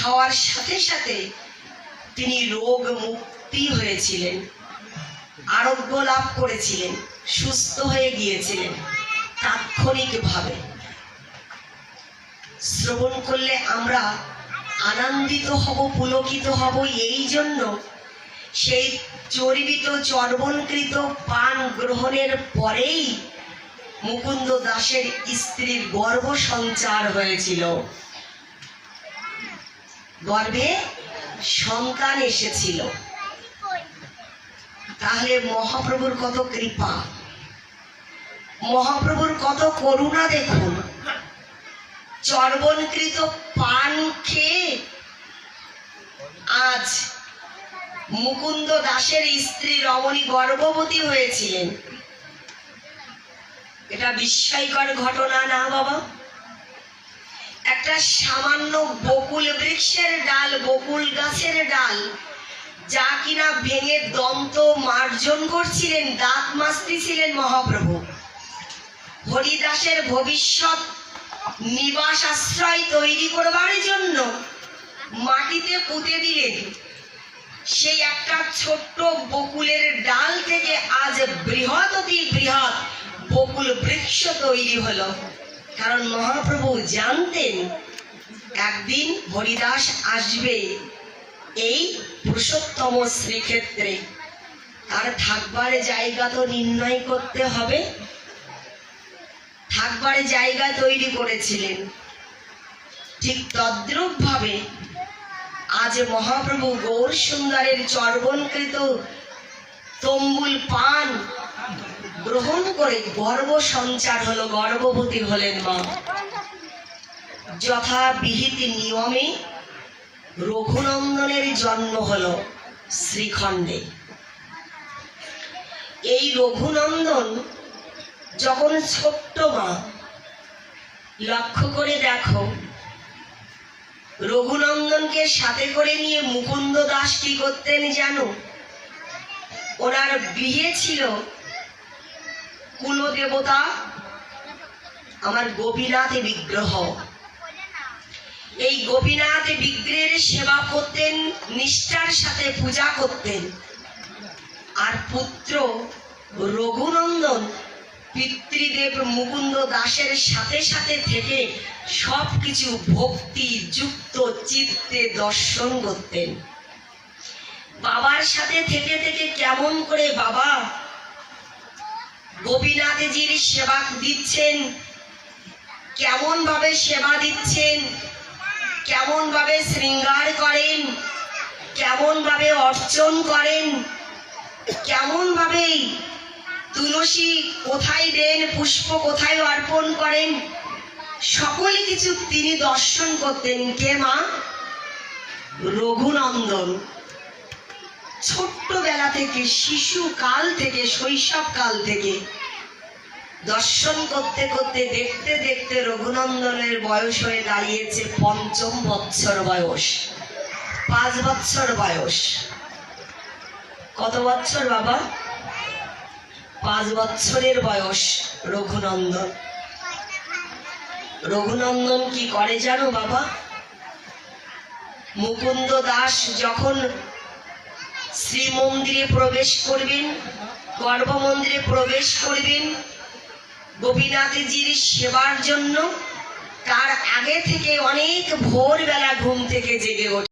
খাওয়ার সাথে সাথে তিনি রোগ মুক্তি হয়েছিলেন, আরোগ্য লাভ করেছিলেন, সুস্থ হয়ে গিয়েছিলেন তাৎক্ষণিকভাবে। শ্রবণ করলে আমরা আনন্দিত হব, পুলকিত হব। এই জন্য সেই চর্বিত চর্বণকৃত পান গ্রহণের পরেই মুকুন্দ দাসের স্ত্রীর গর্ভ সঞ্চার হয়েছিল, গর্ভে সন্তান এসেছিল। তাহলে মহাপ্রভুর কত কৃপা, মহাপ্রভুর কত করুণা দেখুন। চর্বণকৃত পান খেয়ে আজ মুকুন্দ দাসের স্ত্রী রমণী গর্ভবতী হয়েছিলেন। এটা বিস্ময়কর ঘটনা না বাবা? একটা সামান্য বকুল বৃক্ষের ডাল, বকুল গাছের ডাল, যা কিনা ভেঙে দন্ত মার্জন করছিলেন, দাঁত মাজতেছিলেন মহাপ্রভু, হরিদাসের ভবিষ্যৎ নিবাস আশ্রয় তৈরি করবার জন্য মাটিতে পুঁতে দিলেন। সেই একটা ছোট্ট বকুলের ডাল থেকে আজ বৃহৎ অতি বৃহৎ বকুল বৃক্ষ তৈরি হলো। কারণ মহাপ্রভু জানতেন একদিন হরিদাস আসবে এই পুরুষোত্তম শ্রীক্ষেত্রে, তার থাকবার জায়গা তো নির্ণয় করতে হবে। থাকবার জায়গা তৈরি করেছিলেন। ঠিক তদ্রূপ ভাবে আজ মহাপ্রভু গৌর সুন্দরের চর্বণকৃত তম্বুল পান গ্রহণ করে গর্ভ সঞ্চার হলো, গর্ভবতী হলেন মা। যথা বিহিত নিয়মে রঘুনন্দনের জন্ম হলো শ্রীখণ্ডে। এই রঘুনন্দন যখন ছোট্ট মা, লক্ষ্য করে দেখো, রঘুনন্দনকে সাথে করে নিয়ে মুকুন্দ দাস কি করতেন জানো? ওনার গৃহে ছিল কুলদেবতা আমার গোপীনাথ বিগ্রহ। এই গোপীনাথ বিগ্রহের সেবা করতেন, নিষ্ঠার সাথে পূজা করতেন। আর পুত্র রঘুনন্দন পিতৃদেব মুকুন্দ দাসের সাথে সাথে থেকে সবকিছু ভক্তি যুক্ত চিত্তে দর্শন করতেন। বাবার সাথে থেকে থেকে কেমন করে বাবা গোপীনাথজির সেবা দিচ্ছেন, কেমন ভাবে সেবা দিচ্ছেন, কেমন ভাবে শৃঙ্গার করেন, কেমন ভাবে অর্চন করেন, কেমন ভাবে তুলসী কোথায় দেন, পুষ্প কোথায় অর্পণ করেন, সকল কিছু তিনি দর্শন করতেন। কে মা? রঘুনন্দন। ছোট্টবেলা থেকে, শিশু কাল থেকে, শৈশব কাল থেকে দর্শন করতে করতে, দেখতে দেখতে রঘুনন্দনের বয়স হয়ে দাঁড়িয়েছে ৫ম বৎসর বয়স, ৫ বৎসর বয়স। কত বৎসর বাবা? ৫ বৎসরের বয়স রঘুনন্দন। রঘুনন্দন কি করে জানো বাবা? মুকুন্দ দাস যখন শ্রীমন্দিরে প্রবেশ করবেন, গর্ভমন্দিরে প্রবেশ করবেন গোপীনাথজির সেবার জন্য, তার আগে থেকে অনেক ভোরবেলা ঘুম থেকে জেগে ওঠে।